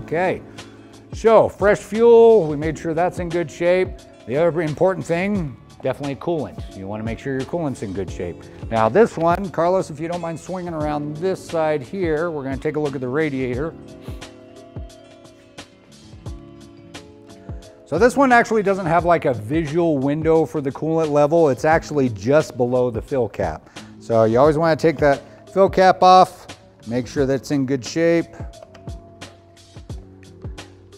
Okay, so fresh fuel, we made sure that's in good shape. The other important thing, definitely coolant. You want to make sure your coolant's in good shape. Now this one, Carlos, if you don't mind swinging around this side here, we're going to take a look at the radiator. So this one actually doesn't have like a visual window for the coolant level. It's actually just below the fill cap. So you always want to take that fill cap off, make sure that it's in good shape.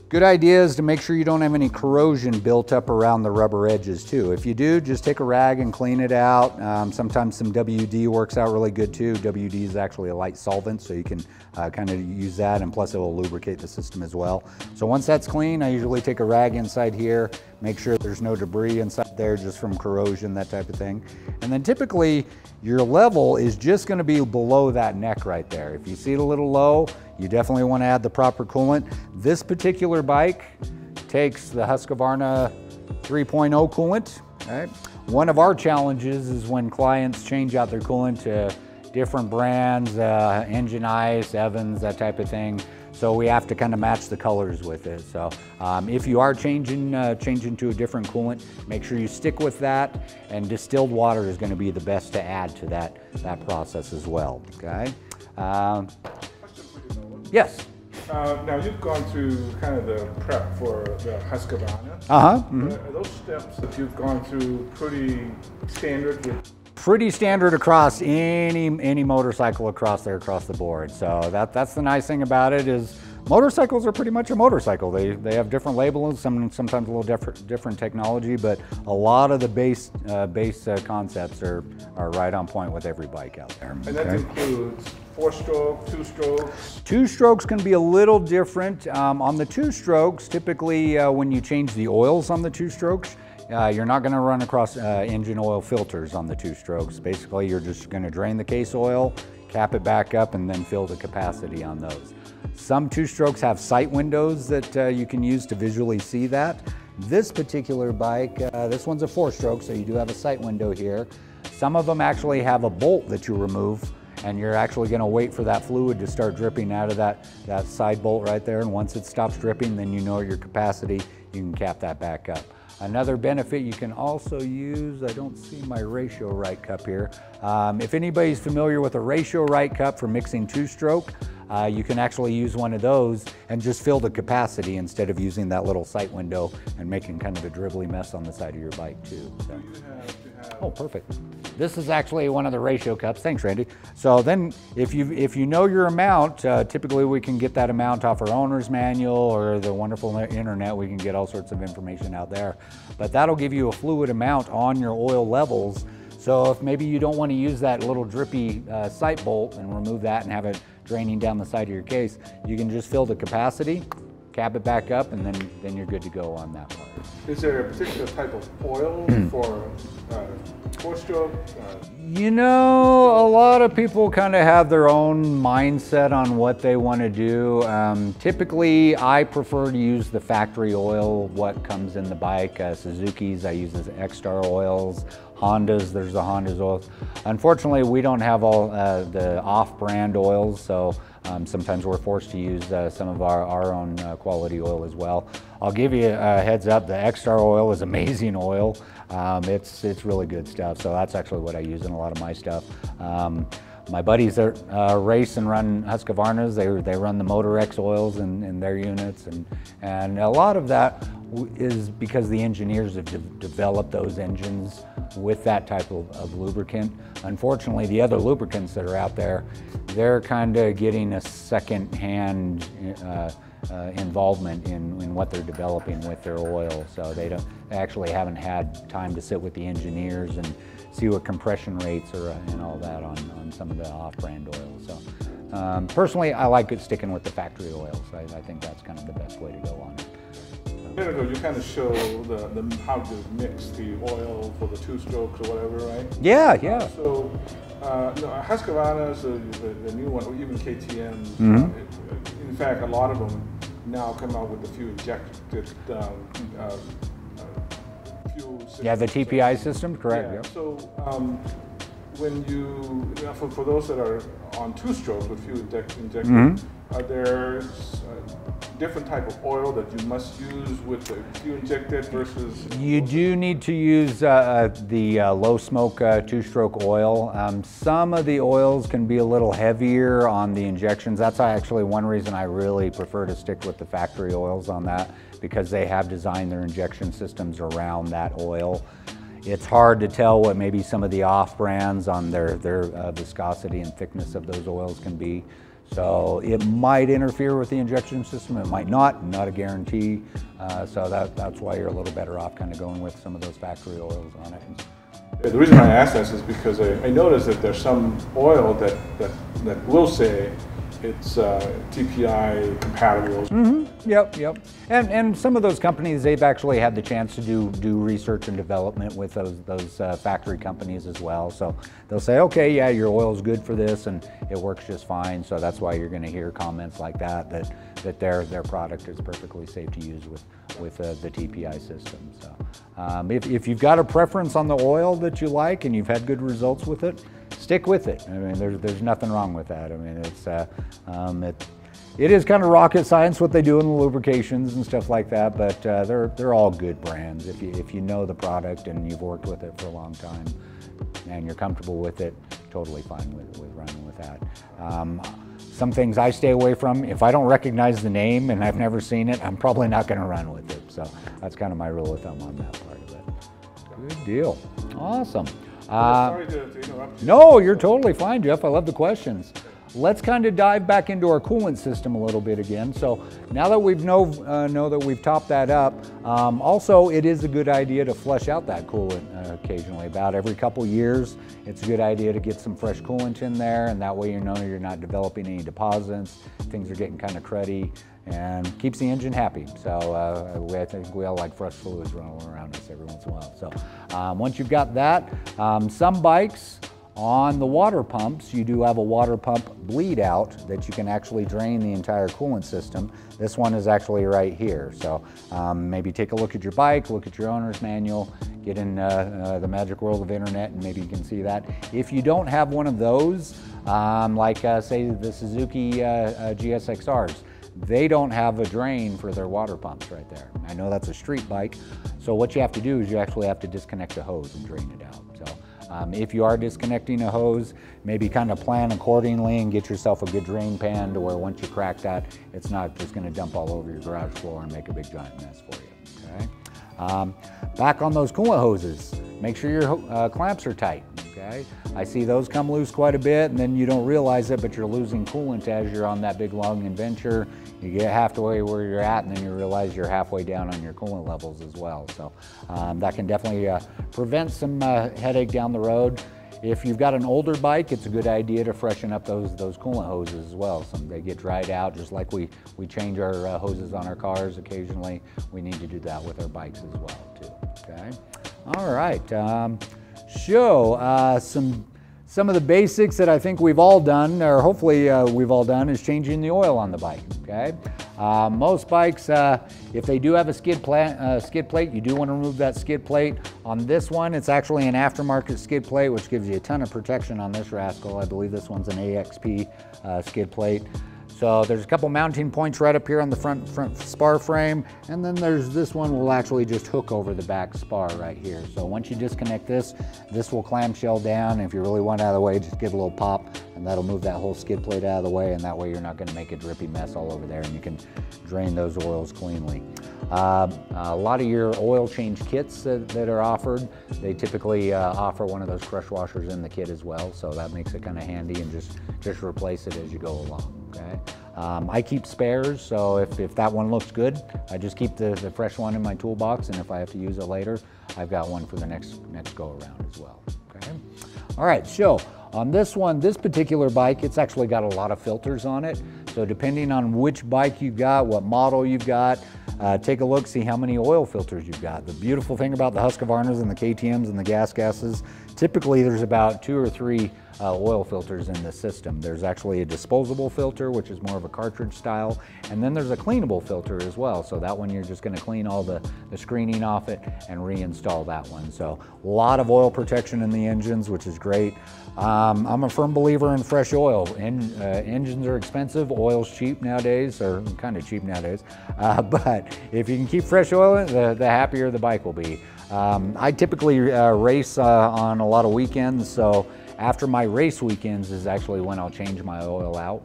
Good idea is to make sure you don't have any corrosion built up around the rubber edges too. If you do, just take a rag and clean it out. Sometimes some WD works out really good too. WD is actually a light solvent, so you can kind of use that, and plus it will lubricate the system as well. So once that's clean, I usually take a rag inside here, make sure there's no debris inside there just from corrosion, that type of thing. And then typically your level is just going to be below that neck right there. If you see it a little low, you definitely want to add the proper coolant. This particular bike takes the Husqvarna 3.0 coolant. Right? One of our challenges is when clients change out their coolant to different brands, Engine Ice, Evans, that type of thing. So we have to kind of match the colors with it. So if you are changing to a different coolant, make sure you stick with that. And distilled water is going to be the best to add to that process as well. Okay. Yes. Now you've gone through kind of the prep for the Husqvarna. Are those steps that you've gone through pretty standard with? Pretty standard across any motorcycle across the board. So that's the nice thing about it is motorcycles are pretty much a motorcycle. They have different labels, sometimes a little different technology, but a lot of the base concepts are right on point with every bike out there. And that includes 4-stroke, 2-strokes? 2-strokes can be a little different. On the 2-strokes, typically when you change the oils on the 2-strokes, you're not going to run across engine oil filters on the 2-strokes. Basically, you're just going to drain the case oil, cap it back up, and then fill the capacity on those. Some 2-strokes have sight windows that you can use to visually see that. This particular bike, this one's a 4-stroke, so you do have a sight window here. Some of them actually have a bolt that you remove, and you're actually going to wait for that fluid to start dripping out of that side bolt right there. And once it stops dripping, then you know your capacity, you can cap that back up. Another benefit you can also use, I don't see my Ratio Rite cup here. If anybody's familiar with a Ratio Rite cup for mixing 2-stroke, you can actually use one of those and just fill the capacity instead of using that little sight window and making kind of a dribbly mess on the side of your bike too. So. Oh, perfect. This is actually one of the Ratio cups. Thanks, Randy. So then if you know your amount, typically we can get that amount off our owner's manual or the wonderful internet. We can get all sorts of information out there. But that'll give you a fluid amount on your oil levels. So if maybe you don't want to use that little drippy sight bolt and remove that and have it draining down the side of your case, you can just fill the capacity, cap it back up, and then you're good to go on that part. Is there a particular type of oil for 4-stroke? You know, a lot of people kind of have their own mindset on what they want to do. Typically, I prefer to use the factory oil, what comes in the bike. Suzuki's, I use the X-Star oils. Hondas, there's the Honda's oils. Unfortunately, we don't have all the off-brand oils, so sometimes we're forced to use some of our own quality oil as well. I'll give you a heads up, the X-Star oil is amazing oil. It's really good stuff, so that's actually what I use in a lot of my stuff. My buddies that race and run Husqvarnas, they run the Motorex oils in their units, and a lot of that is because the engineers have developed those engines with that type of lubricant. Unfortunately, the other lubricants that are out there, they're kind of getting a second-hand involvement in what they're developing with their oil. So they actually haven't had time to sit with the engineers and see what compression rates are and all that on some of the off-brand oils. So personally, I like it sticking with the factory oils. I think that's kind of the best way to go on it. A minute ago, you kind of show how to mix the oil for the 2-strokes or whatever, right? Yeah, yeah. So Husqvarna's the new one, or even KTM. In fact, a lot of them now come out with a few injected fuel systems. Yeah, the TPI system, correct. Yeah. Yep. So when for those that are on 2-strokes with fuel injected, are there different type of oil that you must use with the you inject it versus? You do need to use the low smoke two-stroke oil. Some of the oils can be a little heavier on the injections. That's actually one reason I really prefer to stick with the factory oils on that, because they have designed their injection systems around that oil. It's hard to tell what maybe some of the off brands on their viscosity and thickness of those oils can be. So it might interfere with the injection system, it might not a guarantee. So that's why you're a little better off kind of going with some of those factory oils on it. The reason I ask this is because I noticed that there's some oil that will say it's TPI compatible. Mm-hmm. Yep. And some of those companies, they've actually had the chance to do research and development with those factory companies as well. So they'll say, okay, yeah, your oil's good for this and it works just fine. So that's why you're going to hear comments like that their product is perfectly safe to use with the TPI system. So if you've got a preference on the oil that you like and you've had good results with it, stick with it. I mean, there's nothing wrong with that. I mean, it is kind of rocket science what they do in the lubrications and stuff like that, but they're all good brands. If you know the product and you've worked with it for a long time and you're comfortable with it, totally fine with running with that. Some things I stay away from, if I don't recognize the name and I've never seen it, I'm probably not going to run with it. So that's kind of my rule of thumb on that part of it. Good deal. Awesome. Sorry to interrupt you. No, you're totally fine, Jeff. I love the questions. Let's kind of dive back into our coolant system a little bit again. So now that we know that we've topped that up, also it is a good idea to flush out that coolant occasionally. About every couple years, it's a good idea to get some fresh coolant in there, and that way you know you're not developing any deposits, things are getting kind of cruddy, and keeps the engine happy. So I think we all like fresh fluids running around us every once in a while. So once you've got that, some bikes, on the water pumps, you do have a water pump bleed out that you can actually drain the entire coolant system. This one is actually right here. So maybe take a look at your bike, look at your owner's manual, get in the magic world of internet, and maybe you can see that. If you don't have one of those, like say the Suzuki GSXRs, they don't have a drain for their water pumps right there. I know that's a street bike, so what you have to do is you actually have to disconnect the hose and drain it out. So if you are disconnecting a hose, maybe kind of plan accordingly and get yourself a good drain pan to where once you crack that, it's not just going to dump all over your garage floor and make a big giant mess for you. Okay. Back on those coolant hoses, make sure your clamps are tight. Okay. I see those come loose quite a bit, and then you don't realize it, but you're losing coolant as you're on that big long adventure. You get halfway where you're at, and then you realize you're halfway down on your coolant levels as well. So that can definitely prevent some headache down the road. If you've got an older bike, it's a good idea to freshen up those coolant hoses as well. They get dried out, just like we change our hoses on our cars occasionally. We need to do that with our bikes as well too. Okay. All right. Some of the basics that I think we've all done, or hopefully we've all done, is changing the oil on the bike. Okay. Most bikes, if they do have a skid plate, you do want to remove that skid plate. On this one, it's actually an aftermarket skid plate, which gives you a ton of protection on this rascal. I believe this one's an AXP skid plate. So there's a couple mounting points right up here on the front spar frame, and then there's this one will actually just hook over the back spar right here. So once you disconnect this will clamshell down. If you really want it out of the way, just give it a little pop, and that'll move that whole skid plate out of the way, and that way you're not going to make a drippy mess all over there, and you can drain those oils cleanly. A lot of your oil change kits that are offered, they typically offer one of those crush washers in the kit as well, so that makes it kind of handy, and just replace it as you go along. Okay. I keep spares, so if that one looks good, I just keep the fresh one in my toolbox, and if I have to use it later, I've got one for the next go around as well. Okay. All right, so on this one, this particular bike, it's actually got a lot of filters on it. So depending on which bike you've got, what model you've got, take a look, see how many oil filters you've got. The beautiful thing about the Husqvarnas and the KTMs and the GasGases, Typically there's about 2 or 3 oil filters in the system. There's actually a disposable filter, which is more of a cartridge style, and then there's a cleanable filter as well. So that one you're just going to clean all the screening off it and reinstall that one. So a lot of oil protection in the engines, which is great. I'm a firm believer in fresh oil. Engines are expensive, oil's cheap nowadays, or kind of cheap nowadays, but if you can keep fresh oil in, the happier the bike will be. I typically race on a lot of weekends, so after my race weekends is actually when I'll change my oil out.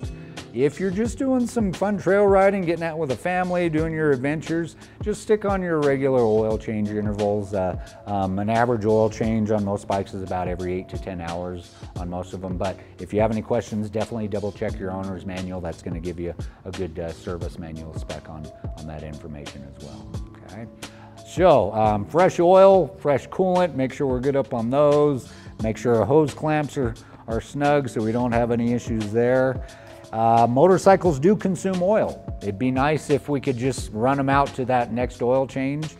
If you're just doing some fun trail riding, getting out with a family, doing your adventures, just stick on your regular oil change intervals. An average oil change on most bikes is about every 8 to 10 hours on most of them. But if you have any questions, definitely double check your owner's manual. That's going to give you a good service manual spec on that information as well. Okay. So fresh oil, fresh coolant, make sure we're good up on those. Make sure our hose clamps are snug so we don't have any issues there. Motorcycles do consume oil. It'd be nice if we could just run them out to that next oil change.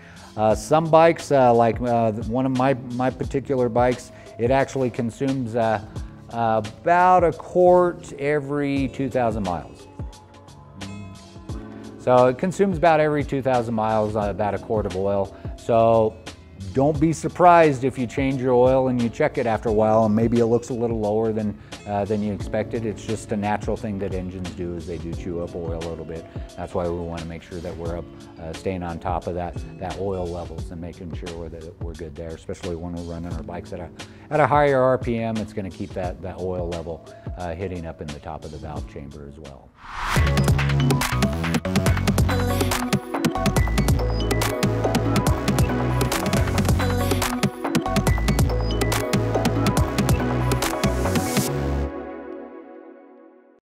Some bikes, like one of my particular bikes, it actually consumes about a quart every 2,000 miles. So it consumes about every 2,000 miles, about a quart of oil. So don't be surprised if you change your oil and you check it after a while and maybe it looks a little lower than you expected. It's just a natural thing that engines do, is they do chew up oil a little bit. That's why we want to make sure that we're staying on top of that oil levels and making sure that we're good there, especially when we're running our bikes at a higher RPM. It's going to keep that oil level hitting up in the top of the valve chamber as well.